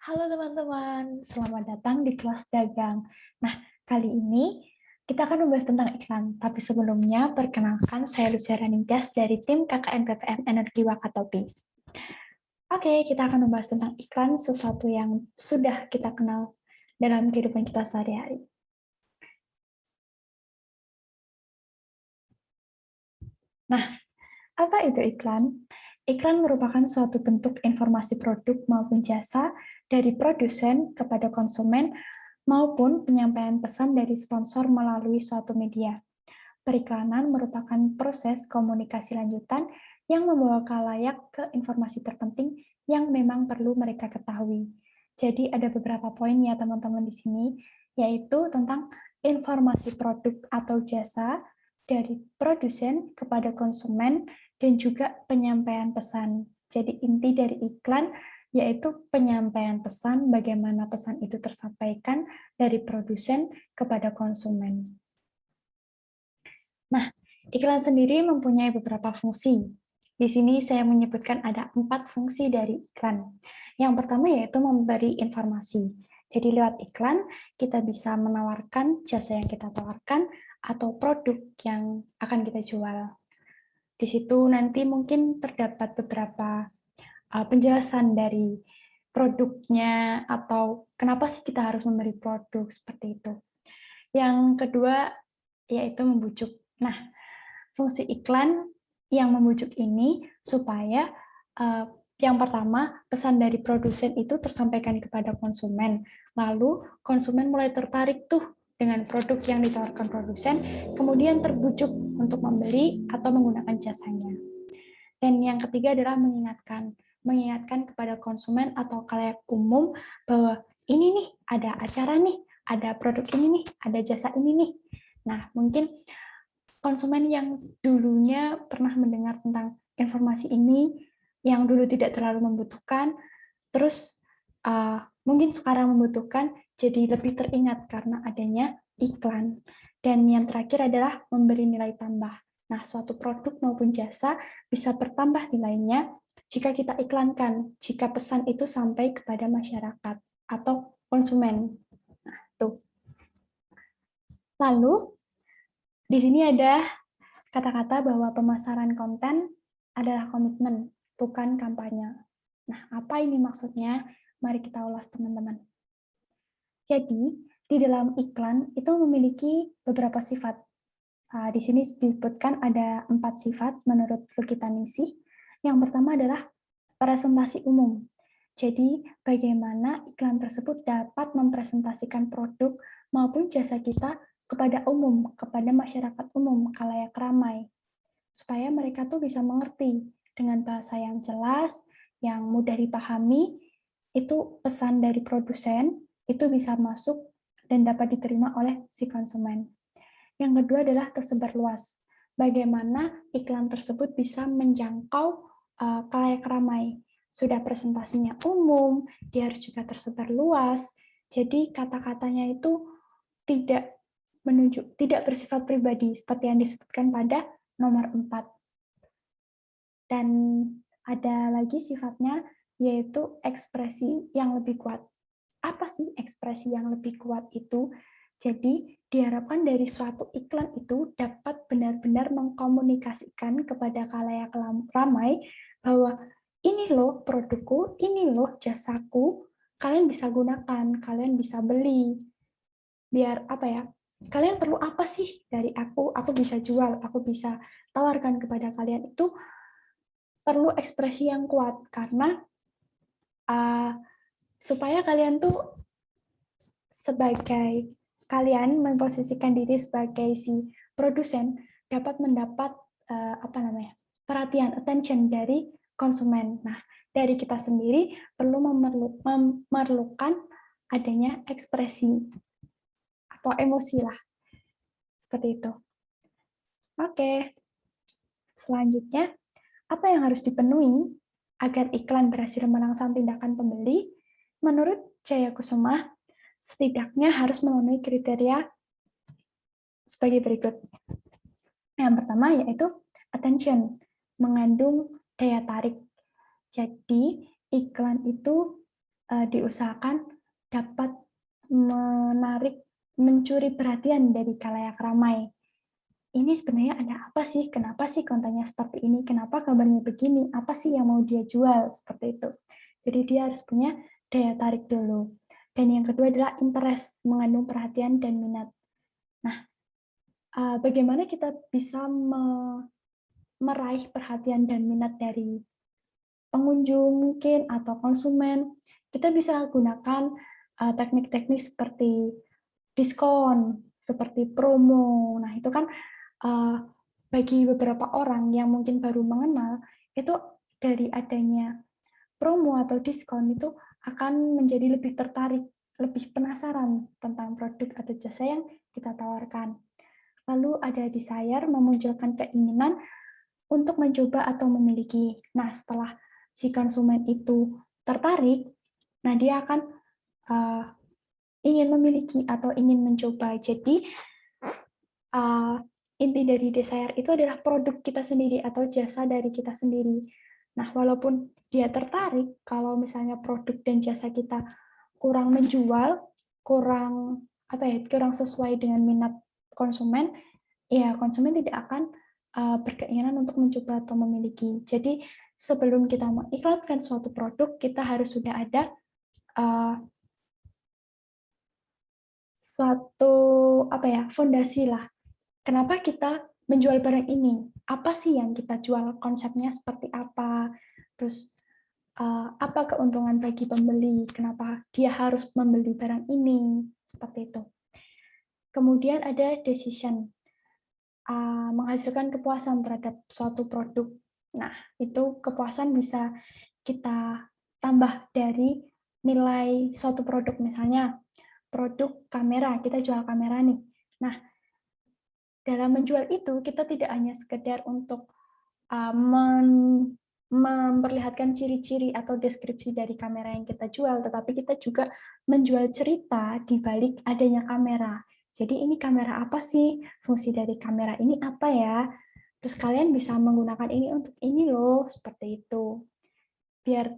Halo teman-teman, selamat datang di kelas dagang. Nah, kali ini kita akan membahas tentang iklan. Tapi sebelumnya, perkenalkan saya Lucia Ningtyas dari tim KKN PPM Energi Wakatobi. Oke, kita akan membahas tentang iklan, sesuatu yang sudah kita kenal dalam kehidupan kita sehari-hari. Nah, apa itu iklan? Iklan merupakan suatu bentuk informasi produk maupun jasa dari produsen kepada konsumen maupun penyampaian pesan dari sponsor melalui suatu media. Periklanan merupakan proses komunikasi lanjutan yang membawa khalayak ke informasi terpenting yang memang perlu mereka ketahui. Jadi ada beberapa poin ya teman-teman di sini, yaitu tentang informasi produk atau jasa dari produsen kepada konsumen dan juga penyampaian pesan. Jadi inti dari iklan yaitu penyampaian pesan, bagaimana pesan itu tersampaikan dari produsen kepada konsumen. Nah, iklan sendiri mempunyai beberapa fungsi. Di sini saya menyebutkan ada 4 fungsi dari iklan. Yang pertama yaitu memberi informasi. Jadi lewat iklan, kita bisa menawarkan jasa yang kita tawarkan atau produk yang akan kita jual. Di situ nanti mungkin terdapat beberapa penjelasan dari produknya atau kenapa sih kita harus memberi produk seperti itu. Yang kedua yaitu membujuk. Nah, fungsi iklan yang membujuk ini supaya yang pertama pesan dari produsen itu tersampaikan kepada konsumen. Lalu konsumen mulai tertarik tuh dengan produk yang ditawarkan produsen, kemudian terbujuk untuk membeli atau menggunakan jasanya. Dan yang ketiga adalah mengingatkan kepada konsumen atau khalayak umum bahwa ini nih ada acara nih, ada produk ini nih, ada jasa ini nih. Nah, mungkin konsumen yang dulunya pernah mendengar tentang informasi ini, yang dulu tidak terlalu membutuhkan, terus mungkin sekarang membutuhkan, jadi lebih teringat karena adanya iklan. Dan yang terakhir adalah memberi nilai tambah. Nah, suatu produk maupun jasa bisa bertambah nilainya jika kita iklankan, jika pesan itu sampai kepada masyarakat atau konsumen. Nah, tuh. Lalu, di sini ada kata-kata bahwa pemasaran konten adalah komitmen, bukan kampanye. Nah, apa ini maksudnya? Mari kita ulas, teman-teman. Jadi, di dalam iklan itu memiliki beberapa sifat. Di sini disebutkan ada 4 sifat menurut Lukitaningsih. Yang pertama adalah presentasi umum. Jadi, bagaimana iklan tersebut dapat mempresentasikan produk maupun jasa kita kepada umum, kepada masyarakat umum, khalayak ramai, supaya mereka tuh bisa mengerti dengan bahasa yang jelas, yang mudah dipahami, itu pesan dari produsen, itu bisa masuk dan dapat diterima oleh si konsumen. Yang kedua adalah tersebar luas. Bagaimana iklan tersebut bisa menjangkau khalayak ramai. Sudah presentasinya umum, dia harus juga tersebar luas. Jadi kata-katanya itu tidak bersifat pribadi seperti yang disebutkan pada nomor 4. Dan ada lagi sifatnya yaitu ekspresi yang lebih kuat. Apa sih ekspresi yang lebih kuat itu? Jadi, diharapkan dari suatu iklan itu dapat benar-benar mengkomunikasikan kepada khalayak ramai bahwa ini loh produkku, ini loh jasaku, kalian bisa gunakan, kalian bisa beli. Biar apa ya? Kalian perlu apa sih dari aku bisa jual, aku bisa tawarkan kepada kalian. Itu perlu ekspresi yang kuat karena supaya kalian tuh sebagai kalian memposisikan diri sebagai si produsen dapat mendapat perhatian, attention dari konsumen. Nah, dari kita sendiri perlu memerlukan adanya ekspresi atau emosi lah, seperti itu. Oke, selanjutnya apa yang harus dipenuhi agar iklan berhasil merangsang tindakan pembeli? Menurut Jaya Kusuma, setidaknya harus memenuhi kriteria sebagai berikut. Yang pertama yaitu attention, mengandung daya tarik. Jadi iklan itu diusahakan dapat mencuri perhatian dari khalayak ramai. Ini sebenarnya ada apa sih? Kenapa sih kontennya seperti ini? Kenapa gambarnya begini? Apa sih yang mau dia jual? Seperti itu. Jadi dia harus punya daya tarik dulu. Dan yang kedua adalah interest, mengandung perhatian dan minat. Nah, bagaimana kita bisa meraih perhatian dan minat dari pengunjung mungkin atau konsumen? Kita bisa gunakan teknik-teknik seperti diskon, seperti promo. Nah, itu kan bagi beberapa orang yang mungkin baru mengenal, itu dari adanya promo atau diskon itu akan menjadi lebih tertarik, lebih penasaran tentang produk atau jasa yang kita tawarkan. Lalu ada desire, memunculkan keinginan untuk mencoba atau memiliki. Nah, setelah si konsumen itu tertarik, nah dia akan ingin memiliki atau ingin mencoba. Jadi, inti dari desire itu adalah produk kita sendiri atau jasa dari kita sendiri. Nah, walaupun dia tertarik, kalau misalnya produk dan jasa kita kurang menjual, kurang kurang sesuai dengan minat konsumen, ya konsumen tidak akan berkeinginan untuk mencoba atau memiliki. Jadi sebelum kita mengiklankan suatu produk, kita harus sudah ada suatu fondasi lah. Kenapa kita menjual barang ini? Apa sih yang kita jual? Konsepnya seperti apa? Terus apa keuntungan bagi pembeli? Kenapa dia harus membeli barang ini? Seperti itu. Kemudian ada decision, menghasilkan kepuasan terhadap suatu produk. Nah, itu kepuasan bisa kita tambah dari nilai suatu produk. Misalnya, produk kamera, kita jual kamera nih. Nah, dalam menjual itu, kita tidak hanya sekedar untuk memperlihatkan ciri-ciri atau deskripsi dari kamera yang kita jual, tetapi kita juga menjual cerita di balik adanya kamera. Jadi ini kamera apa sih? Fungsi dari kamera ini apa ya? Terus kalian bisa menggunakan ini untuk ini loh, seperti itu. Biar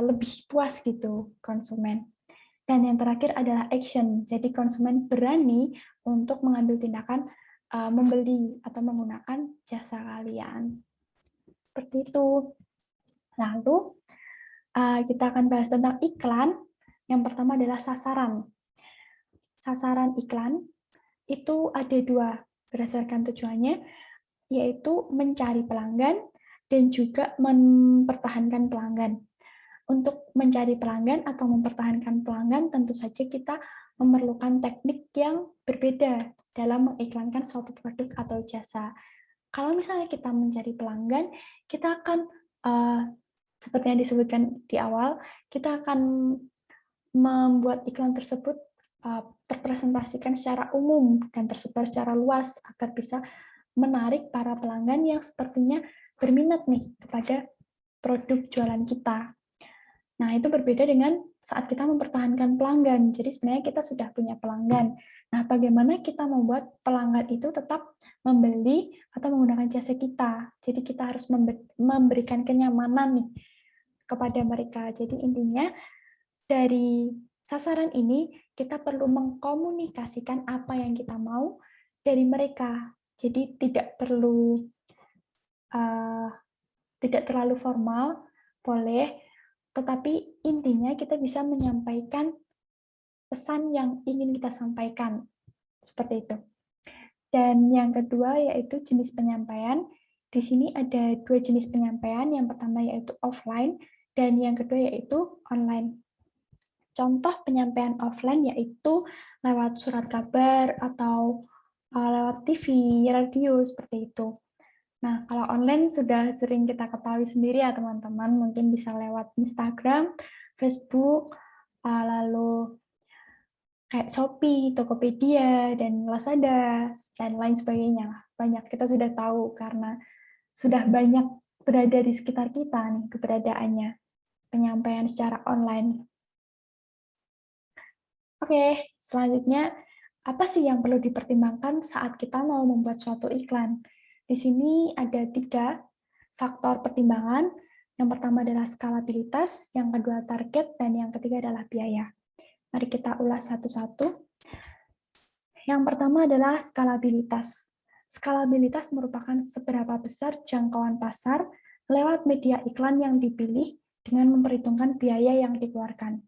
lebih puas gitu konsumen. Dan yang terakhir adalah action. Jadi konsumen berani untuk mengambil tindakan membeli atau menggunakan jasa kalian. Seperti itu. Lalu, kita akan bahas tentang iklan. Yang pertama adalah sasaran. Sasaran iklan itu ada dua berdasarkan tujuannya, yaitu mencari pelanggan dan juga mempertahankan pelanggan. Untuk mencari pelanggan atau mempertahankan pelanggan, tentu saja kita memerlukan teknik yang berbeda dalam mengiklankan suatu produk atau jasa. Kalau misalnya kita mencari pelanggan, kita akan seperti yang disebutkan di awal, kita akan membuat iklan tersebut terpresentasikan secara umum dan tersebar secara luas agar bisa menarik para pelanggan yang sepertinya berminat nih kepada produk jualan kita. Nah, itu berbeda dengan saat kita mempertahankan pelanggan. Jadi sebenarnya kita sudah punya pelanggan. Nah, bagaimana kita membuat pelanggan itu tetap membeli atau menggunakan jasa kita. Jadi kita harus memberikan kenyamanan nih kepada mereka. Jadi intinya dari sasaran ini kita perlu mengkomunikasikan apa yang kita mau dari mereka. Jadi tidak perlu tidak terlalu formal, boleh, tetapi intinya kita bisa menyampaikan pesan yang ingin kita sampaikan. Seperti itu. Dan yang kedua yaitu jenis penyampaian. Di sini ada dua jenis penyampaian. Yang pertama yaitu offline, dan yang kedua yaitu online. Contoh penyampaian offline yaitu lewat surat kabar atau lewat TV, radio, seperti itu. Nah, kalau online sudah sering kita ketahui sendiri ya teman-teman, mungkin bisa lewat Instagram, Facebook, lalu kayak Shopee, Tokopedia, dan Lazada, dan lain sebagainya. Banyak kita sudah tahu karena sudah banyak berada di sekitar kita nih keberadaannya, penyampaian secara online. Oke, selanjutnya apa sih yang perlu dipertimbangkan saat kita mau membuat suatu iklan? Di sini ada 3 faktor pertimbangan. Yang pertama adalah skalabilitas, yang kedua target, dan yang ketiga adalah biaya. Mari kita ulas satu-satu. Yang pertama adalah skalabilitas. Skalabilitas merupakan seberapa besar jangkauan pasar lewat media iklan yang dipilih dengan memperhitungkan biaya yang dikeluarkan.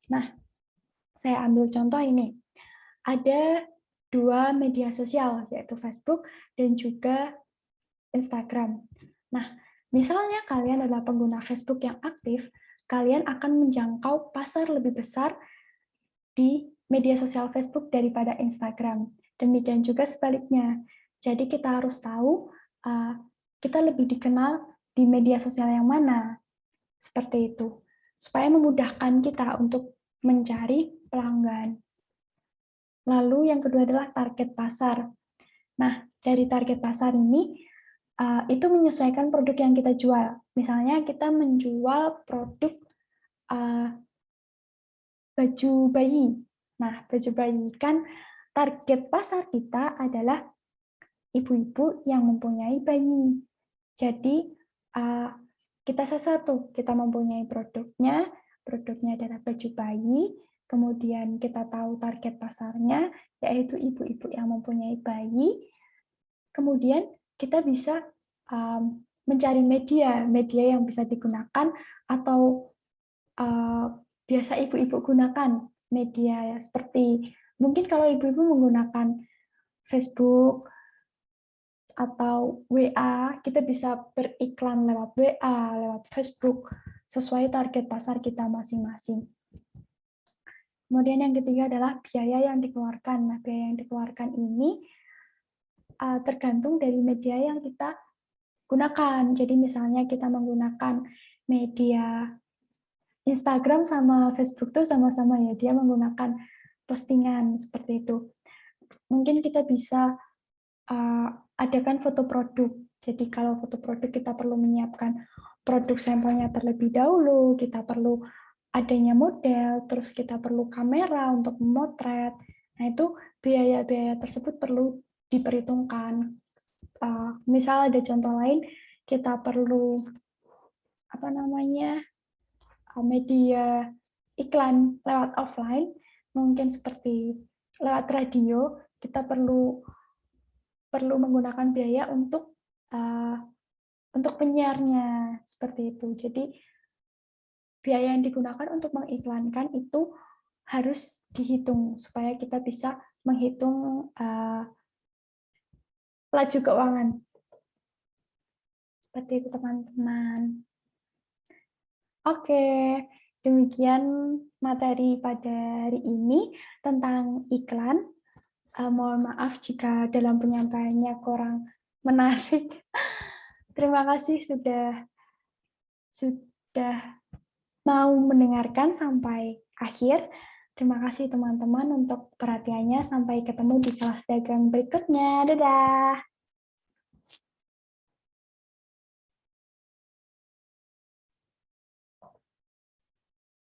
Nah, saya ambil contoh ini. Ada 2 media sosial, yaitu Facebook dan juga Instagram. Nah, misalnya kalian adalah pengguna Facebook yang aktif, kalian akan menjangkau pasar lebih besar di media sosial Facebook daripada Instagram. Demikian juga sebaliknya. Jadi kita harus tahu kita lebih dikenal di media sosial yang mana. Seperti itu. Supaya memudahkan kita untuk mencari pelanggan. Lalu yang kedua adalah target pasar. Nah, dari target pasar ini, itu menyesuaikan produk yang kita jual. Misalnya kita menjual produk baju bayi. Nah, baju bayi kan target pasar kita adalah ibu-ibu yang mempunyai bayi. Jadi, kita satu, kita mempunyai produknya adalah baju bayi, kemudian kita tahu target pasarnya, yaitu ibu-ibu yang mempunyai bayi, kemudian kita bisa mencari media yang bisa digunakan atau biasa ibu-ibu gunakan media ya, seperti mungkin kalau ibu-ibu menggunakan Facebook atau WA, kita bisa beriklan lewat WA, lewat Facebook, sesuai target pasar kita masing-masing. Kemudian yang ketiga adalah biaya yang dikeluarkan. Nah, biaya yang dikeluarkan ini tergantung dari media yang kita gunakan. Jadi misalnya kita menggunakan media Instagram sama Facebook tuh sama-sama ya, dia menggunakan postingan seperti itu. Mungkin kita bisa adakan foto produk. Jadi kalau foto produk kita perlu menyiapkan produk sampelnya terlebih dahulu, kita perlu adanya model, terus kita perlu kamera untuk memotret. Nah, itu biaya-biaya tersebut perlu diperhitungkan. Misal ada contoh lain, kita perlu media iklan lewat offline, mungkin seperti lewat radio, kita perlu menggunakan biaya untuk penyiarnya, seperti itu. Jadi biaya yang digunakan untuk mengiklankan itu harus dihitung supaya kita bisa menghitung laju keuangan. Seperti itu, teman-teman. Oke, demikian materi pada hari ini tentang iklan. Mohon maaf jika dalam penyampaiannya kurang menarik. Terima kasih sudah mau mendengarkan sampai akhir. Terima kasih teman-teman untuk perhatiannya. Sampai ketemu di kelas dagang berikutnya. Dadah!